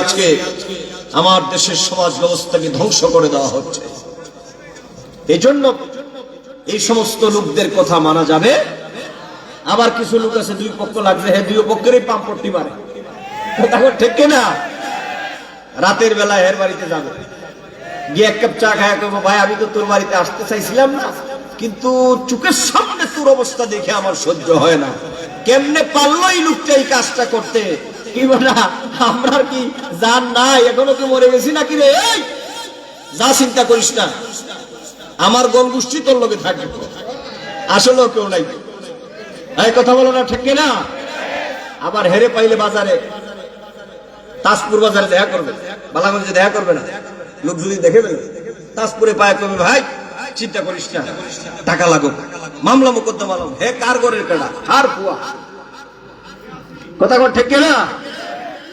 আজকে আমার দেশের সমাজ ব্যবস্থাকে ধ্বংস করে দেওয়া হচ্ছে। এই জন্য এই সমস্ত লোকদের কথা মানা যাবে। আবার কিছু লোক আছে দুই পক্ষ লাগছে, হ্যাঁ দুই পক্ষেরই পাম্পটি মারে, তখন ঠিক না? রাতের বেলা এর বাড়িতে যাবে, গিয়ে এক কাপ চা খায় করবো, ভাই আমি তো তোর বাড়িতে আসতে চাইছিলাম না, কিন্তু চোখের সামনে তোর অবস্থা দেখে আমার সহ্য হয় না। কেমনে পারলো এই লোকটা এই কাজটা করতে? কি বলা, আমরা কি জান নাই, এখনো কি মরে গেছি নাকি রে? যা চিন্তা করিস না, আমার গোলগোষ্ঠী তোর লোকে থাকবে, আসলেও কেউ নাই। এই কথা বলো না, ঠিক না? আবার হেরে পাইলে বাজারে, তাজপুর বাজারে দেখা করবে, বালাগঞ্জে দেখা করবে না, লোক যদি দেখে ফেলে তাজপুরে পায় করবে, ভাই চিন্তা করিস না, টাকা লাগুক, মামলা মোকদ্দমা লাগুক, হে কার গরের কাটা হার পুয়া, কথা কর ঠিক না?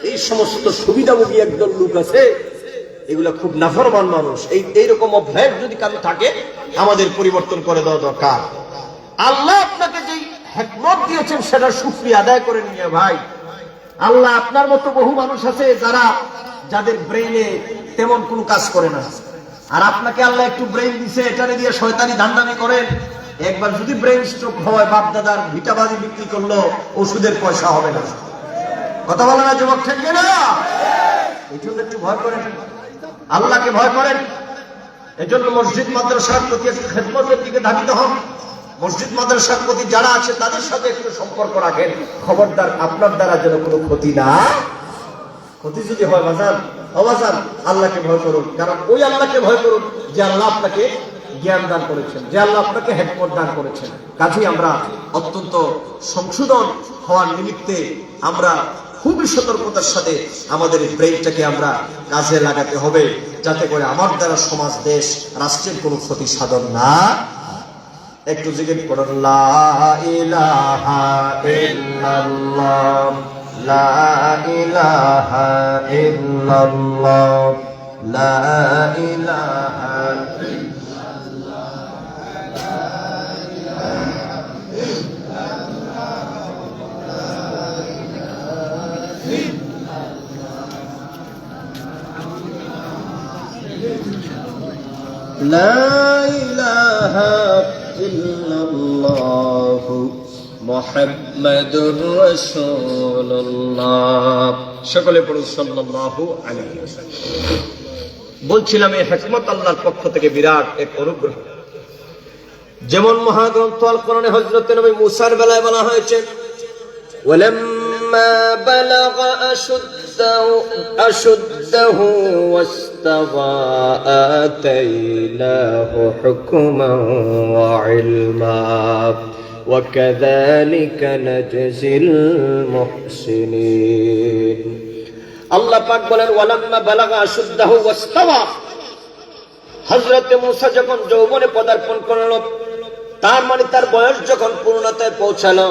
এই সমস্ত সুবিধাভোগী একদল লোক আছে, এগুলা খুব নাফরমান মানুষ। এইরকম অভ্যাস যদি কারো থাকে, আমাদের পরিবর্তন করে দেওয়া দরকার। আল্লাহ আপনাকে যে হিকমত দিয়েছেন সেটা শুকরিয়া আদায় করে নিয়ে ভাই। আল্লাহ আপনার মতো বহু মানুষ আছে যাদের ব্রেইনে তেমন কোনো কাজ করে না, আর আপনাকে আল্লাহ একটু ব্রেইন দিছে, এটারে দিয়ে শয়তানি ধান্দামি করেন। একবার যদি ব্রেইন স্ট্রোক হয়, বাপ দাদার ভিটাবাজি বিক্রি করলো ওষুধের পয়সা হবে না। কথা বলে না যুবক, ঠিক না? এই জন্য একটু ভয় করেন, আল্লাহকে ভয় করেন। এই জন্য মসজিদ মাদ্রাসার প্রতি একটু খেদমতের দিকে ধাবিত হন। মসজিদ মাদ্রাসার প্রতি যারা আছে তাদের সাথে একটু সম্পর্ক রাখেন। খবরদার আপনার দ্বারা যেন কোনো ক্ষতি না, ক্ষতি যদি হয় বাজান, অবাজান, আল্লাহকে ভয় করুন। কারণ ওই আল্লাহকে ভয় করুন যে আল্লাহ আপনাকে জ্ঞান দান করেছেন, যে আল্লাহ আপনাকে হিকমত দান করেছেন। কাজেই আমরা অত্যন্ত সংশোধন হওয়ার নিমিত্তে আমরা খুবই সতর্কতার সাথে আমাদের ব্রেইনটাকে আমরা কাজে লাগাতে হবে, যাতে করে আমার দ্বারা সমাজ, দেশ, রাষ্ট্রের কোনো ক্ষতি সাধন না। একটু জিজ্ঞেস করুন, লা ইলাহা ইল্লাল্লাহ, লা ইলাহা ইল্লাল্লাহ, লা ইলাহা লা ইলাহা ইল্লাল্লাহ মুহাম্মাদুর রাসূলুল্লাহ। সকলে পড়ুন সাল্লাল্লাহু আলাইহি ওয়াসাল্লাম। বলছিলাম এই হিকমত আল্লাহর পক্ষ থেকে বিরাট এক অনুগ্রহ। যেমন মহাগ্রন্থ আল কোরআনে হযরত নবী মুসার বেলায় বলা হয়েছে, ওয়ালাম্মা বালাগা আশুদ্দাহু ওয়াস্তাওয়া আতাইনাহু হুকমান ওয়া ইলমা ওয়া কাযালিকা নাজজিল মুহসিনিন। আল্লাহ পাক বলেন, ওয়ালাম্মা বালাগা আশুদ্দাহু ওয়াস্তাওয়া, হযরত মুসা যখন যৌবনে পদার্পণ করলো, তার মানে তার বয়স যখন পূর্ণতায় পৌঁছালো,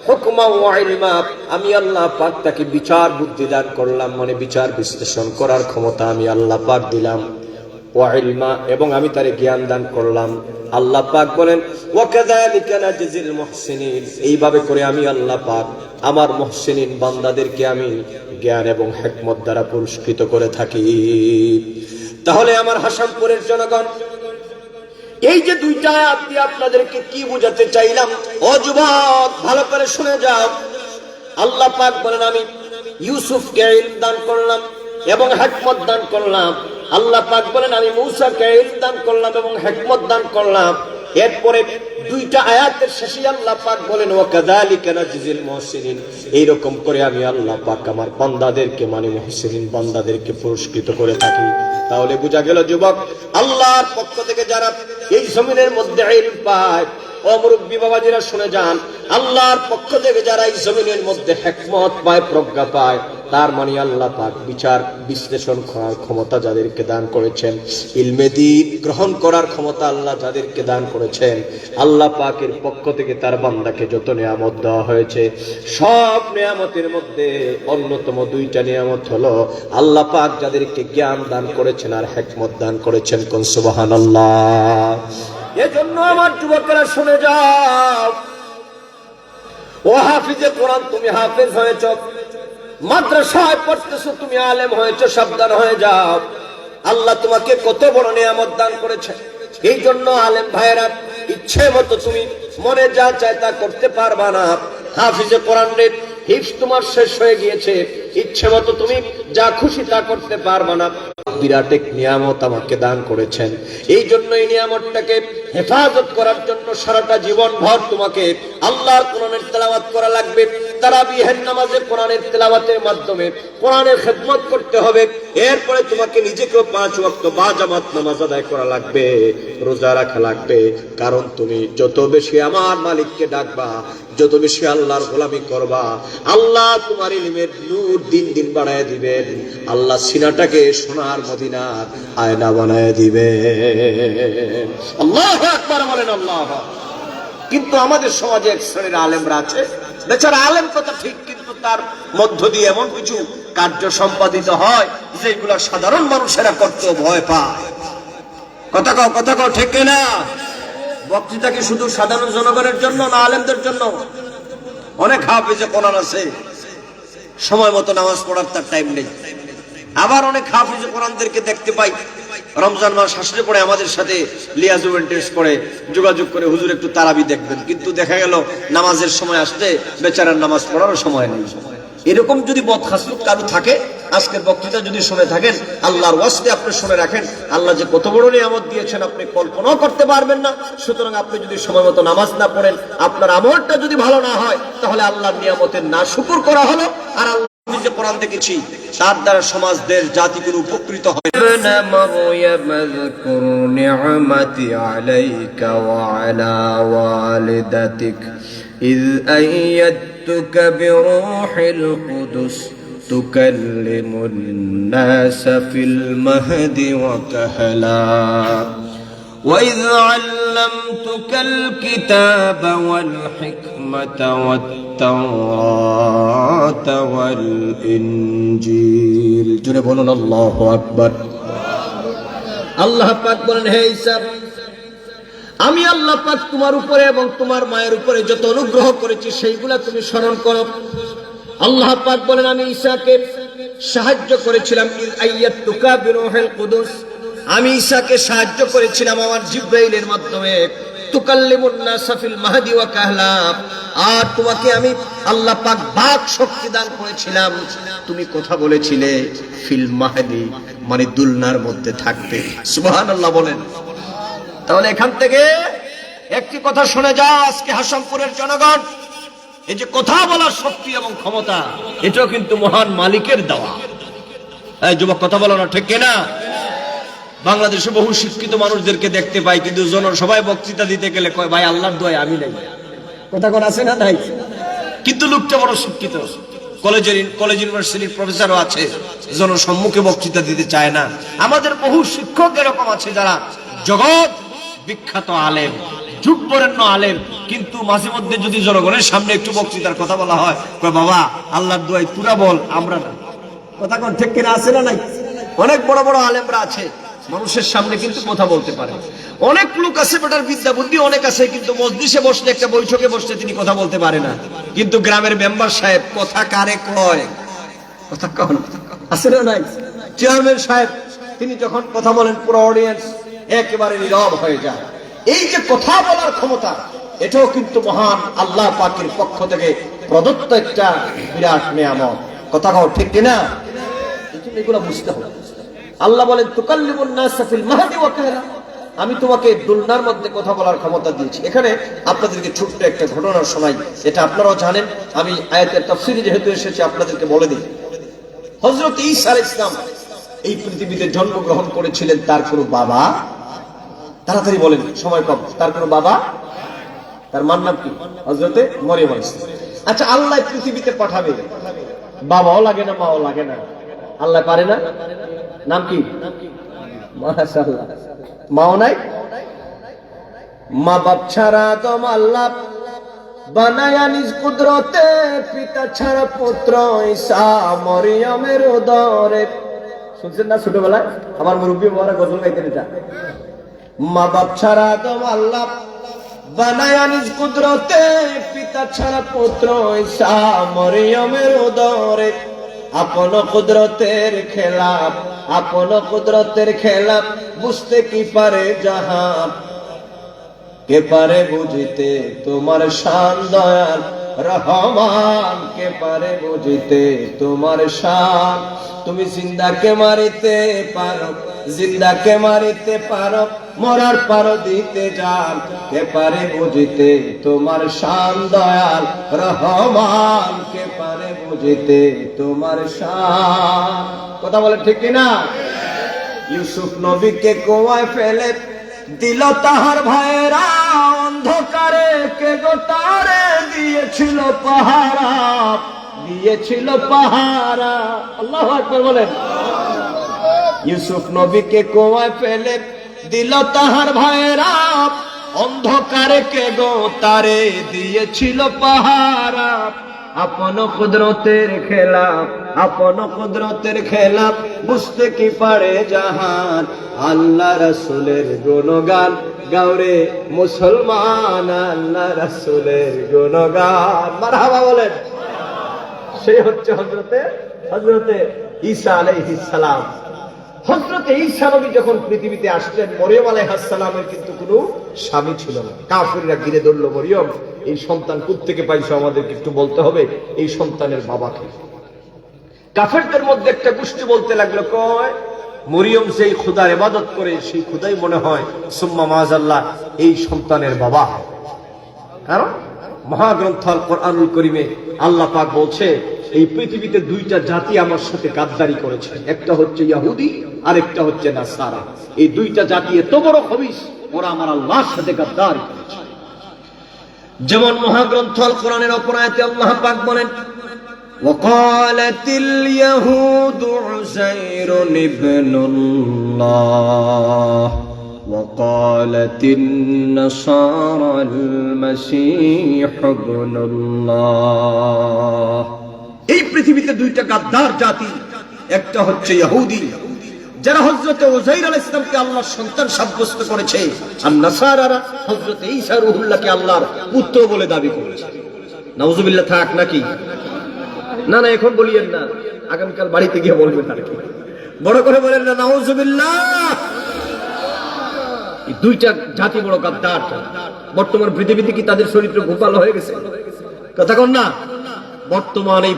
হুকমা ওয়া ইলমা, আমি আল্লাহ পাক তাকে বিচার বুদ্ধি দান করলাম, মানে বিচার বিশ্লেষণ করার ক্ষমতা আমি আল্লাহ পাক দিলাম। ওয়া ইলমা, এবং আমি তারে জ্ঞান দান করলাম। আল্লাহ পাক বলেন, ওয়া কাযালিকা নাজজিল মুহসিনিন, এইভাবে করে আমি আল্লাহ পাক আমার মুহসিনিন বান্দাদেরকে আমি জ্ঞান এবং হিকমত দ্বারা পুরস্কৃত করে থাকি। তাহলে আমার হাসানপুরের জনগণ, এই যে দুইটা আয়াত দিয়ে আপনাদেরকে কি বুঝাতে চাইলাম, ও যুবক ভালো করে শুনে যাও। আল্লাহ পাক বলেন, আমি ইউসুফকে ইলম দান করলাম এবং হিকমত দান করলাম। আল্লাহ পাক বলেন, আমি মূসাকে ইলম দান করলাম এবং হিকমত দান করলাম। এরপরে দুইটা আয়াতের শেষে আল্লাহ পাক বলেন, ওয়া কাযালিকা নাজজিল মুহসিনিন, এইরকম করে আমি আল্লাহ পাক আমার বান্দাদেরকে, মানে মুহসিনিন বান্দাদেরকে পুরস্কৃত করে থাকি। তাহলে বোঝা গেল যুবক, আল্লাহর পক্ষ থেকে যারা এই জমিনের মধ্যে ইলম পায়, ও মুরব্বী বাবাজিরা শুনে যান, আল্লাহর পক্ষ থেকে যারা এই জমিনের মধ্যে হিকমত পায়, প্রজ্ঞা পায়, তার মানে আল্লাহ পাক বিচার বিশ্লেষণ করার ক্ষমতা যাদেরকে দান করেছেন, ইলমে দ্বীন গ্রহণ করার ক্ষমতা আল্লাহ যাদেরকে দান করেছেন, আল্লাহ পাকের পক্ষ থেকে তার বান্দাকে যত নিয়ামত দেওয়া হয়েছে, সব নিয়ামতের মধ্যে অন্যতম দুইটা নিয়ামত হলো আল্লাহ পাক যাদেরকে জ্ঞান দান করেছেন আর হিকমত দান করেছেন। কোন সুবহানাল্লাহ। এজন্য আমার যুবকেরা শুনে যাও, ও হাফিজে কোরআন, তুমি হাফেজ হয়েছ, মাদ্রাসায় পড়তেছো, তুমি আলেম হয়েছো, সাবধান হয়ে যাও। আল্লাহ তোমাকে কত বড় নিয়ামত দান করেছে। এই জন্য আলেম ভাইয়েরা, ইচ্ছে মতো তুমি মনে যা চায় তা করতে পারবা না। হাফিজে কোরআনের হিফজ তোমার শেষ হয়ে গিয়েছে, ইচ্ছে মতো তুমি যা খুশি তা করতে পারবা না। বিরাট এক নিয়ামত আমাকে দান করেছেন, এই জন্য এই নিয়ামতটাকে হেফাজত করার জন্য সারাটা জীবন ভর তোমাকে আল্লাহর কোরআনের তেলাওয়াত করা লাগবে। তারাবিহের নামাজে কোরআনের তেলাওয়াতের মাধ্যমে কোরআনের খেদমত করতে হবে। এরপরে তোমাকে নিজেকেও 5 ওয়াক্ত বা জামাত নামাজ আদায় করা লাগবে, রোজা রাখা লাগবে। কারণ তুমি যত বেশি আমার মালিককে ডাকবা, যত বেশি আল্লাহর গোলামি করবা, আল্লাহ তোমার ইলমের নূর দিন দিন বাড়ায় দিবেন। আল্লাহ সিনাটাকে সোনার মদিনার আয়না বানায় দিবেন। আল্লাহু আকবার বলেন। আল্লাহ। কিন্তু আমাদের সমাজে এক শ্রেণীর আলেমরা আছে, বেচারা আলেম কথা ঠিক, কিন্তু তার মধ্য দিয়ে এমন কিছু কার্য সম্পাদিত হয় যেগুলো সাধারণ মানুষেরা করতেও ভয় পায়। কথা কও ঠিক না? বক্তৃতা কি শুধু সাধারণ জনগণের জন্য না আলেমদের জন্য? অনেক হাফেজে কোরআন আছে, সময় মতো নামাজ পড়ার তার টাইম নেই। আবার অনেক হাফেজে কোরআনদেরকে দেখতে পাই রমজান মাস আসলে পরে আমাদের সাথে লিয়াজুমেন্টেস করে যোগাযোগ করে, হুজুর একটু তারাবি দেখবেন, কিন্তু দেখা গেল নামাজের সময় আসতে বেচারার নামাজ পড়ারও সময় নেই। এরকম যদি বদখাসলুক কারো থাকে, আজকের বক্তৃতা যদি শুনে থাকেন, আল্লাহর ওয়াস্তে আপনি শুনে রাখেন, আল্লাহ যে কত বড় নিয়ামত দিয়েছেন আপনি কল্পনাও করতে পারবেন না। সুতরাং আপনি যদি সময় মতো নামাজ না পড়েন, আপনার আমলটা যদি ভালো না হয়, তাহলে আল্লাহর নিয়ামতের না শুকর করা হলো। আর আল্লাহ যে কোরআন দেখেছি তার দ্বারা সমাজ, দেশ, জাতি কোনো উপকৃত হয়। ইবনে মারইয়াম আযকুর নি'মাতি আলাইকা ওয়া আলা ওয়ালিদাতিক ইয আইয়াতুকা বিরূহিল কুদুস তুকাল্লিমুন নাস ফিল মাহদি ওয়া কাহলা وإذ علمتك الكتاب والحكمة والتوراة والإنجيل جنة بولن الله أكبر আল্লাহ পাক বলেন, হে ঈসা, আমি আল্লাহ পাক তোমার উপরে এবং তোমার মায়ের উপরে যত অনুগ্রহ করেছি সেইগুলা তুমি স্মরণ করো। আল্লাহ পাক বলেন, আমি ঈসাকে সাহায্য করেছিলাম, ইয আইয়াতুকা বিরূহিল কুদুস, আমি ঈসাকে সাহায্য করেছিলাম আমার জিবরাইলের মাধ্যমে, তুকাল্লিমুন নাস ফিল মাহদি ওয়া কাহলা, আর তোমাকে আমি আল্লাহ পাক বাক শক্তি দান করেছিলাম, তুমি কথা বলেছিলে ফিল মাহদি, মানে দুলনার মধ্যে থাকতে। সুবহানাল্লাহ বলেন। তাহলে এখান থেকে একটি কথা শুনে যাও, আজকে হাসামপুরের জনগণ, এই যে কথা বলার শক্তি এবং ক্ষমতা, এটাও কিন্তু মহান মালিকের দেওয়া। এই যুবক, কথা বলো না, ঠিক কিনা? বাংলাদেশে বহু শিক্ষিত মানুষদেরকে দেখতে পাই, কিন্তু সবাই বক্তৃতা দিতে গেলে কয়, ভাই আল্লাহর দোয়ায় আমি নাই। কথা কোন আছে না নাই? কিন্তু লোকটা বড় শিক্ষিত, কলেজ ইউনিভার্সিটির প্রফেসরও আছে, জনসম্মুখে বক্তৃতা দিতে চায় না। আমাদের বহু শিক্ষক এরকম আছে যারা জগৎ বিখ্যাত আলেম, যুগ বরেণ্য আলেম, কিন্তু মাঝে মধ্যে যদি জনগণের সামনে একটু বক্তৃতার কথা বলা হয়, কয় বাবা আল্লাহর দোয়ায় তুরা বল, আমরা না। কথা কোন ঠিক কিনা? আছে না নাই? অনেক বড় বড় আলেমরা আছে, মানুষের সামনে কিন্তু কথা বলতে পারে। অনেক লোক আছে বেটার বিদ্যা বুদ্ধি অনেক আছে, কিন্তু মজলিসে বসলে, একটা বৈঠকে বসলে তিনি কথা বলতে পারে না। কিন্তু গ্রামের মেম্বার সাহেব কথা কারে কয়? কথা কন আছে না নাই? চেয়ারম্যান সাহেব তিনি যখন কথা বলেন, পুরো অডিয়েন্স একেবারে নীরব হয়ে যায়। এই যে কথা বলার ক্ষমতা, এটাও কিন্তু মহান আল্লাহ পাকের পক্ষ থেকে প্রদত্ত একটা বিরাট নিয়ামত। কথা কও ঠিক কিনা? এগুলো বুঝতে হবে। আল্লাহ বলেন, তুকাল্লিমুন নাস ফিল মাহদি ওয়া কাহলা, আমি তোমাকে দুলনার মধ্যে কথা বলার ক্ষমতা দিয়েছি। এখানে আপনাদেরকে ছোট্ট একটা ঘটনা শোনাই, এটা আপনারাও জানেন, আমি আয়াতের তাফসীরে যেহেতু এসেছি আপনাদেরকে বলে দিই। হযরত ঈসা আলাইহিস সালাম এই পৃথিবীতে জন্মগ্রহণ করেছিলেন, তার কোনো বাবা, তাড়াতাড়ি বলেন সময় কম, তার কোনো বাবা, তার মার নাম কি? হযরতে মরিয়ম আলাইহিস সালাম। আচ্ছা, আল্লাহ পৃথিবীতে পাঠাবে, বাবাও লাগে না, মাও লাগে না, আল্লাহ পারে না? নাম কি? মাশাআল্লাহ, মাও নাই, মা বাপ ছাড়া দম আল্লাহ বানায়া নিজ কুদরতে, পিতা ছাড়া পুত্র ঈসা মরিয়মের উদরে। শুনছেন না ছোটবেলায় আমার মুরব্বী বাবারা গজল গাইতেন এটা? মা বাপ ছাড়া দম আল্লাহ বানায়া নিজ কুদরতে, পিতা ছাড়া পুত্র ঈসা মরিয়মের উদরে। আপন কুদরতের খেলা, আপন কুদরতের খেলা বুঝতে কি পারে জাহান, কে পারে বুঝিতে তোমার শান দয়াল রহমান, কে পারে বুঝিতে তোমার শান। তুমি জিন্দাকে মারিতে পারো, জিন্দাকে মারিতে পারো, মরার পারো দিতে যান, কে পারে বুঝিতে তোমার শান দয়াল রহমান, কে পারে বুঝিতে তোমার শান। কথা বলে ঠিক কিনা? ইউসুফ নবীকে কুয়ায় ফেলে দিল তাহার ভাইয়েরা, অন্ধকারে কে গোটারে দিয়েছিল পাহারা, দিয়েছিল পাহারা। আল্লাহু আকবার বলেন। ইউসুফ নবীকে কুয়ায় ফেলে দিল তাহার ভাইয়েরা, অন্ধকারে কে গোটারে দিয়েছিল পাহারা। আপন কুদরতের খেলা, আপন কুদরতের খেলা বুঝতে কি পারে জাহান, আল্লাহ রাসূলের গুণগান গাওরে মুসলমান, আল্লাহ রাসূলের গুণগান। মারহাবা বলেন। সেই হচ্ছে হযরতে ঈসা আলাইহিস সালাম। হযরতে ঈসা নবী যখন পৃথিবীতে আসলেন, মরিয়ম আলাইহিস সালামের কিন্তু কোনো স্বামী ছিল না। কাফিররা ঘিরে ধরল, মরিয়ম এই সন্তান কোত্থেকে পাইছো, আমাদেরকে একটু বলতে হবে এই সন্তানের বাবাকে। কাফেরদের মধ্যে একটা গোষ্ঠী বলতে লাগলো, কয় মরিয়ম যেই খোদার ইবাদত করে সেই খোদাই মনে হয় সুম্মা মাযাল্লাহ এই সন্তানের বাবা। কারণ মহাগ্রন্থ আল কোরআনুল কারীমে আল্লাহ পাক বলছে, এই পৃথিবীতে দুইটা জাতি আমার সাথে গাদ্দারি করেছে, একটা হচ্ছে ইহুদি আর একটা হচ্ছে নাসারা। এই দুইটা জাতি এত বড় খবিশ, ওরা আমার আল্লাহর সাথে গাদ্দারি করেছে। যেমন মহাগ্রন্থ আল কোরআনের অপর আয়াতে আল্লাহ পাক বলেন, وقالت اليهود عزير ابن الله وقالت النصارى المسيح ابن الله। এই পৃথিবীতে দুইটা গাদ্দার জাতি, একটা হচ্ছে ইহুদি যারা হযরত উযাইর আলাইহিস সালামকে আল্লাহর সন্তান সাব্যস্ত করেছে, আর নাসারারা হযরত ঈসা রূহুল্লাহকে আল্লাহর পুত্র বলে দাবি করেছে। নাউজুবিল্লাহ। থাক নাকি? না না, এখন বলিয়েন না, আগামীকাল বাড়িতে গিয়ে বলবেন আর কি। বড় করে বলেন না নাউজুবিল্লাহ। এই দুইটা জাতি বড় গাদ্দার। বর্তমান পৃথিবীতে কি তাদের চরিত্র গোপাল হয়ে গেছে? কথা কন না। বর্তমান এই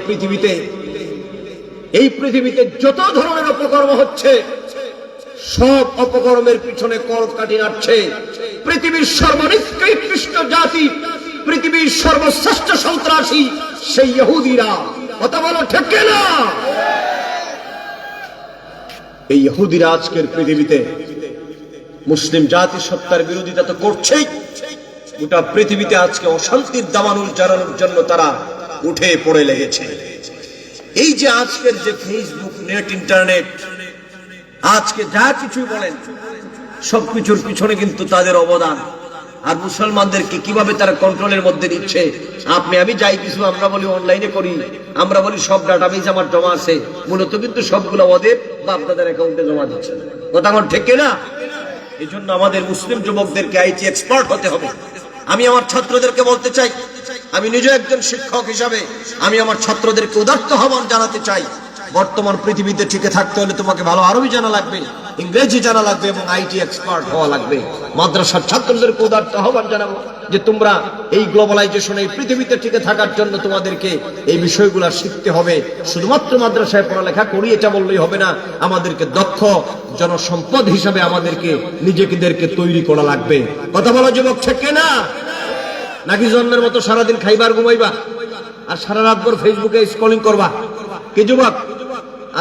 পৃথিবীতে যত ধরনের অপকর্ম হচ্ছে, সব অপকর্মের পিছনে কলকাঠি নাড়ছে পৃথিবীর সর্বনিকৃষ্ট জাতি, পৃথিবীর সর্বশ্রেষ্ঠ সন্ত্রাসী সেই ইহুদিরা। কথা বলো ঠিক কিনা? এই ইহুদিরা আজকের পৃথিবীতে মুসলিম জাতি সত্তার বিরোধিতা তো করছেই, গোটা পৃথিবীতে আজকে অশান্তির দাবানল জানানোর জন্য তারা উঠে পড়ে লেগেছে। এই যে আজকের যে ফেসবুক, নেট, ইন্টারনেট, আজকে যা কিছু বলেন সবকিছুর পিছনে কিন্তু তাদের অবদান। আর মুসলমানদেরকে কিভাবে তারা কন্ট্রোলের মধ্যে নিচ্ছে, আপনি আমি যাই কিছু আমরা বলি অনলাইনে করি, আমরা বলি সব ডাটাবেজ আমার জমা আছে, মূলত কিন্তু সবগুলো ওদের বাপ-দাদার অ্যাকাউন্টে জমা দিচ্ছে। কথা কোন ঠিক না? এই জন্য আমাদের মুসলিম যুবকদেরকে আইটি এক্সপার্ট হতে হবে। আমি আমার ছাত্রদেরকে বলতে চাই, আমি নিজে একজন শিক্ষক হিসাবে আমি আমার ছাত্রদেরকে উদাত্ত আহ্বান জানাতে চাই, বর্তমান পৃথিবীতে টিকে থাকতে হলে তোমাকে ভালো আরবি জানা লাগবে, ইংরেজি জানা লাগবে এবং আইটি এক্সপার্ট হওয়া লাগবে। মাদ্রাসার ছাত্রদেরকে উদাত্ত আহ্বান জানাবো যে তোমরা এই গ্লোবালাইজেশন, এই পৃথিবীতে টিকে থাকার জন্য তোমাদেরকে এই বিষয়গুলো শিখতে হবে। শুধুমাত্র মাদ্রাসায় পড়ালেখা করি এটা বললেই হবে না, আমাদেরকে দক্ষ জনসম্পদ হিসাবে আমাদেরকে নিজেদেরকে তৈরি করা লাগবে। কথা বলা যুবক ঠিক না? নাকি জন্মের মতো সারাদিন খাইবার ঘুমাইবা আর সারা রাত ভর ফেসবুকে স্ক্রলিং করবা? কি যুবক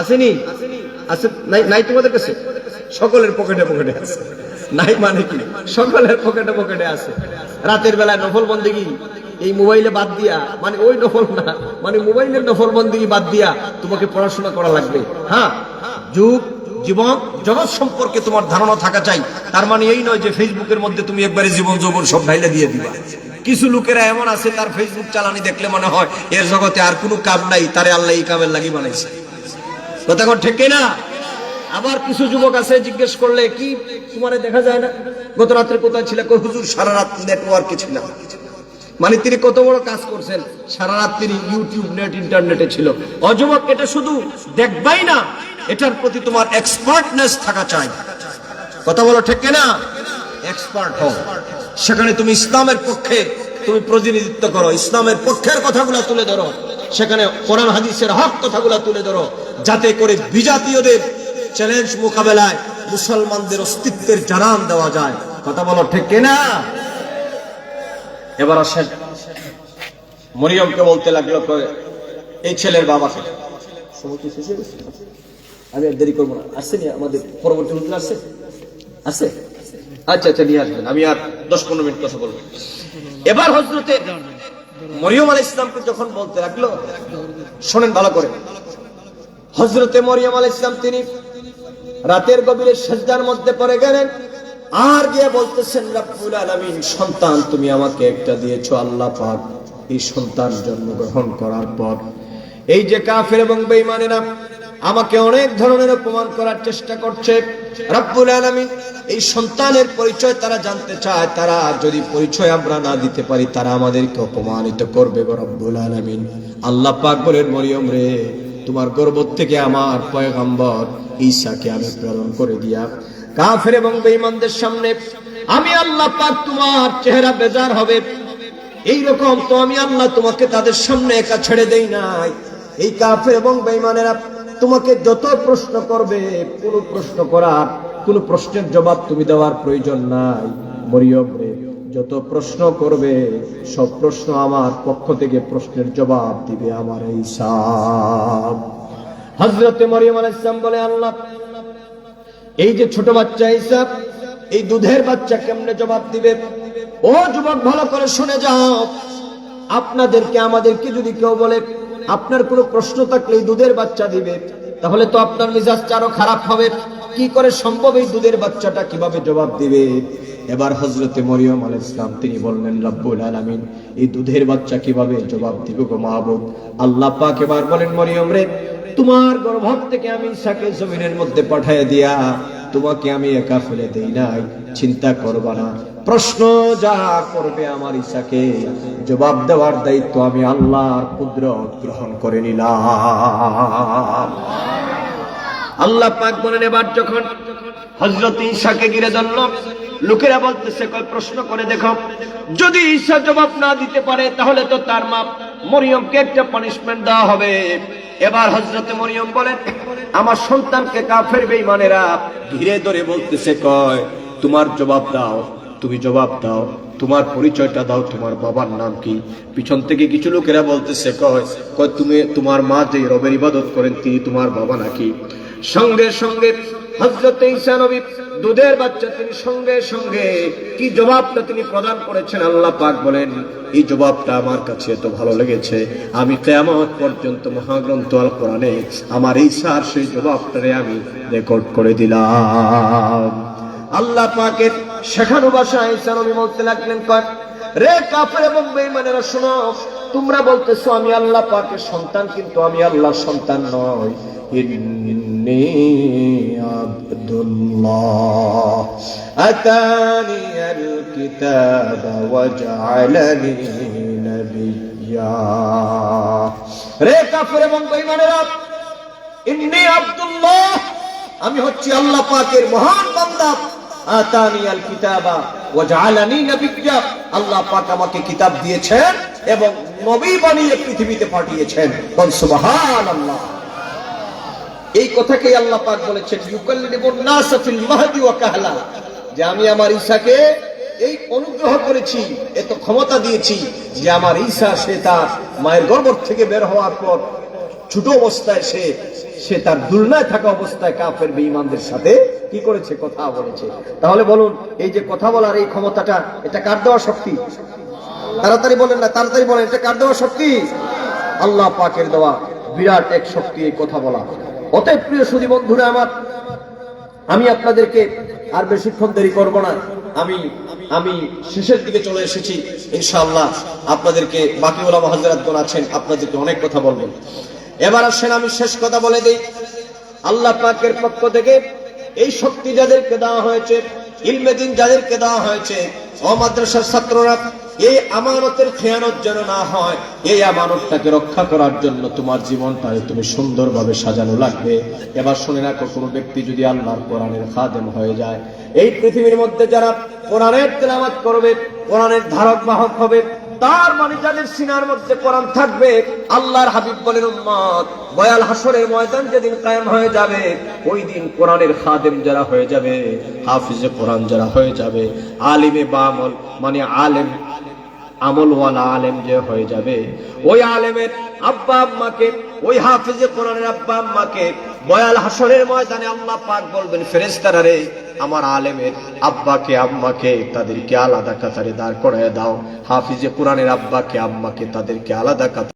আসেনি? আছে নাই তোমাদের কাছে? সকলের পকেটে পকেটে আছে। নাই মানে কি? সকলের পকেটে পকেটে আছে। রাতের বেলায় নফল বন্দেগী এই মোবাইলে বাদ দিয়া, মানে ওই নফল না, মানে মোবাইলের নফল বন্দেগী বাদ দিয়া তোমাকে পড়াশোনা করা লাগবে। হ্যাঁ, যুগ জীবন জগৎ সম্পর্কে তোমার ধারণা থাকা চাই। তার মানে এই নয় যে ফেসবুকের মধ্যে তুমি একবারে জীবন যৌবন সব ঢাইলে দিয়ে দিবা। কিছু লোকেরা এমন আছে, তার ফেসবুক চালানি দেখলে মনে হয় এর জগতে আর কোনো কাম নাই, তারে আল্লাহ এই কামের লাগি বানাইছে। কথা কোন ঠিক না? আবার কিছু যুবক আছে, জিজ্ঞেস করলে কি তোমারে দেখা যায় না, গত রাত্রে কোথায় ছিল? হুজুর সারা রাত নেটওয়ার্কে ছিলাম। মানে তিনি কত বড় কাজ করছেন, সারা রাত তিনি ইউটিউব নেট ইন্টারনেটে ছিল। অযুবক, এটা শুধু দেখবাই না, এটার প্রতি তোমার এক্সপার্টনেস থাকা চাই। কথা বলো ঠিক কিনা? এক্সপার্ট হও, সেখানে তুমি ইসলামের পক্ষে তুমি প্রতিনিধিত্ব করো, ইসলামের পক্ষের কথাগুলো তুলে ধরো, সেখানে কোরআন হাদিসের হক কথাগুলো তুলে ধরো, যাতে করে বিজাতীয়দের চ্যালেঞ্জ মোকাবেলায় মুসলমানদের অস্তিত্বের জানান দেওয়া যায়। কথা বলো ঠিক কিনা? এবার আসেন, মরিয়মকে বলতে লাগলো, এই ছেলের বাবাকে, আমি আর দেরি করবো না, আসছেনি আমাদের পরবর্তী হুজুর আসছে, আছে, আচ্ছা আচ্ছা নিয়ে আসবেন, আমি আর 10-15 মিনিট কথা বলবো। এবার হযরতে মরিয়ম আলাইহিস সালামকে যখন বলতে লাগলো, শোনেন ভালো করে, হযরতে মরিয়ম আলাইহিস সালাম তিনি রাতের গভীরে সিজদার মধ্যে পড়ে গেলেন, আর গিয়ে বলতেছেন, রব্বুল আলামিন, সন্তান তুমি আমাকে একটা দিয়েছো আল্লাহ পাক, এই সন্তান জন্মগ্রহণ করার পর এই যে কাফের এবং বেঈমানেরা আমাকে অনেক ধরনের অপমান করার চেষ্টা করছে, রব্বুল আলামিন এই সন্তানের পরিচয় তারা জানতে চায়, তারা যদি পরিচয় আমরা না দিতে পারি তারা আমাদেরকে অপমানিত করবে গো রব্বুল আলামিন। আল্লাহ পাক বলেন, মরিয়ম রে, তোমার গর্ভ থেকে আমার পয়গম্বর ঈসাকে আমি প্রেরণ করে দিয়া কাফের এবং বেঈমানদের সামনে আমি আল্লাহ পাক তোমার চেহারা বেজার হবে এই রকম তো আমি আল্লাহ তোমাকে তাদের সামনে একা ছেড়ে দেই নাই। এই কাফের এবং বেঈমানেরা তোমাকে যত প্রশ্ন করবে, কোনো প্রশ্ন করার, কোনো প্রশ্নের জবাব তুমি দেওয়ার প্রয়োজন নাই। মরিয়ম রে, যত প্রশ্ন করবে সব প্রশ্ন আমার পক্ষ থেকে প্রশ্নের জবাব দিবে আমার ঈসা। হযরতে মরিয়ম আলাইহিস সালাম বলে, আল্লাহ এই যে ছোট বাচ্চা ঈসা, এই দুধের বাচ্চা কেমনে জবাব দিবে? ও যুবক, ভালো করে শুনে যাও, আপনাদেরকে আমাদেরকে যদি কেউ বলে আপনার কোনো প্রশ্ন থাকলে এই দুধের বাচ্চা দিবে, তাহলে তো আপনার মেজাজটা আরো খারাপ হবে। কি করে সম্ভব? এই দুধের বাচ্চাটা কিভাবে জবাব দিবে? এবার হযরতে মরিয়ম আলাইহিস সালাম তিনি বললেন, রব্বুল আলামিন এই দুধের বাচ্চা কিভাবে জবাব দিবে গো মাহবুব? আল্লাহ পাক এবার বলেন, মরিয়ম রে, তোমার গর্ভ থেকে আমি ঈসাকে জমিনের মধ্যে পাঠিয়ে দিয়া তোমাকে আমি একা ফেলে দেই নাই, চিন্তা করবা না। প্রশ্ন যা করবে আমার ঈসাকে জবাব দেওয়ার দায়িত্ব আমি আল্লাহর কুদরত গ্রহণ করে নিলাম। আল্লাহ পাক বলেন, এবার যখন হযরত ঈসাকে ঘিরে ধরল, লোকেরা বলতেছে, কয় প্রশ্ন করে দেখো, যদি ঈসা জবাব না দিতে পারে তাহলে তো তার মা মরিয়মকে একটা পানিশমেন্ট দেওয়া হবে। এবার হযরতে মরিয়ম বলেন, আমার সন্তানকে কাফের বেঈমানেরা ঘিরে ধরে বলতেছে, কয় তোমার জবাব দাও, তুমি জবাব দাও, তোমার পরিচয়টা দাও, তোমার বাবার নাম কি? পিছন থেকে কিছু লোকেরা বলতেছে, কয় তুমি, তোমার মা যে রবের ইবাদত করেন তিনি তোমার বাবা নাকি? সঙ্গে সঙ্গে হযরত ঈসা নবী দুধের বাচ্চা তিনি সঙ্গে সঙ্গে কি জবাবটা তিনি প্রদান করেছেন, আল্লাহ পাক বলেন, এই জবাবটা আমার কাছে এত ভালো লেগেছে, আমি কিয়ামত পর্যন্ত মহাগ্রন্থ আল কোরআনে আমার ঈসার সেই জবাবটারে আমি রেকর্ড করে দিলাম। আল্লাহ পাকের শেখানো ভাষায় ঈসা নবী বলতে লাগলেন, কয় রে কাফের এবং বেঈমানেরা শোনো, তোমরা বলতেছো আমি আল্লাহ পাকের সন্তান, কিন্তু আমি আল্লাহর সন্তান নই। ইন্নী আব্দুল্লাহ আতানিয়াল কিতাবা ওয়াজআলানি নাবিয়্যা। রে কাফের এবং বেঈমানেরা, ইন্নী আব্দুল্লাহ, আমি হচ্ছি আল্লাহ পাকের মহান বান্দা। আতানিয়াল কিতাবা ওয়াজআলানি নাবিয়্যা, আল্লাহ পাক আমাকে কিতাব দিয়েছেন এবং নবী বানিয়ে পৃথিবীতে পাঠিয়েছেন। সুবহানাল্লাহ। এই কথাকেই আল্লাহ পাক বলেছেন, ইউকাল্লিমুন নাস ফিল মাহদি ওয়া কাহলা, যে আমি আমার ঈসাকে এই অনুগ্রহ করেছি, এত ক্ষমতা দিয়েছি যে আমার ঈসা সে তার মায়ের গর্ভ থেকে বের হওয়ার পর ছোট অবস্থায় সে তার দুলনায় থাকা অবস্থায় কাফের বেঈমানদের সাথে কি করেছে? কথা বলেছে। তাহলে বলুন, এই যে কথা বলার এই ক্ষমতাটা, এটা কার দেওয়া শক্তি? তাড়াতাড়ি বলেন না, তাড়াতাড়ি বলেন, এটা কার দেওয়া শক্তি? আল্লাহ পাকের দেওয়া বিরাট এক শক্তি এই কথা বলা। অতএব প্রিয় সুধী বন্ধুরা আমার, আমি আপনাদেরকে আর বেশিক্ষণ দেরি করব না, আমি শেষের দিকে চলে এসেছি। ইনশাআল্লাহ আপনাদেরকে বাকি ওলামা হযরতগণ আছেন, আপনাদেরকে অনেক কথা বলবেন। এবার আসেন আমি শেষ কথা বলে দেই। আল্লাহ পাকের পক্ষ থেকে এই শক্তি যাদেরকে দেওয়া হয়েছে, ইলমে দ্বীন যাদেরকে দেওয়া হয়েছে, ও মাদ্রাসার ছাত্ররা, এই আমানতের খেয়ানত যেন না হয়, এই আমানতটাকে রক্ষা করার জন্য তোমার জীবনটাকে তুমি সুন্দরভাবে সাজানো লাগবে। এবার শুনে রাখো, কোনো ব্যক্তি যদি আল্লাহর কোরআনের খাদেম হয়ে যায়, এই পৃথিবীর মধ্যে যারা কোরআনের তেলাওয়াত করবে, কোরআনের ধারক বাহক হবে, তার মানে যাদের সিনার মধ্যে কোরআন থাকবে, আল্লাহর হাবিব বলেন উম্মত, বয়াল হাসরের ময়দান যেদিন কায়েম হয়ে যাবে, ওই দিন কোরআনের খাদেম যারা হয়ে যাবে, হাফিজে কোরআন যারা হয়ে যাবে, আলিমে বামল মানে আলেম আমলওয়ালা আলেম যে হয়ে যাবে, ওই আলেমের আব্বা আম্মাকে, ওই হাফিজে কোরআনের আব্বা আম্মাকে বয়াল হাসরের ময়দানে আল্লাহ পাক বলবেন, ফেরেশতারা রে, আমার আলেমের আব্বাকে আম্মাকে তাদেরকে আলাদা কাতারে দাঁড় করায় দাও, হাফিজে কোরআনের আব্বাকে আম্মাকে তাদেরকে আলাদা কাতারে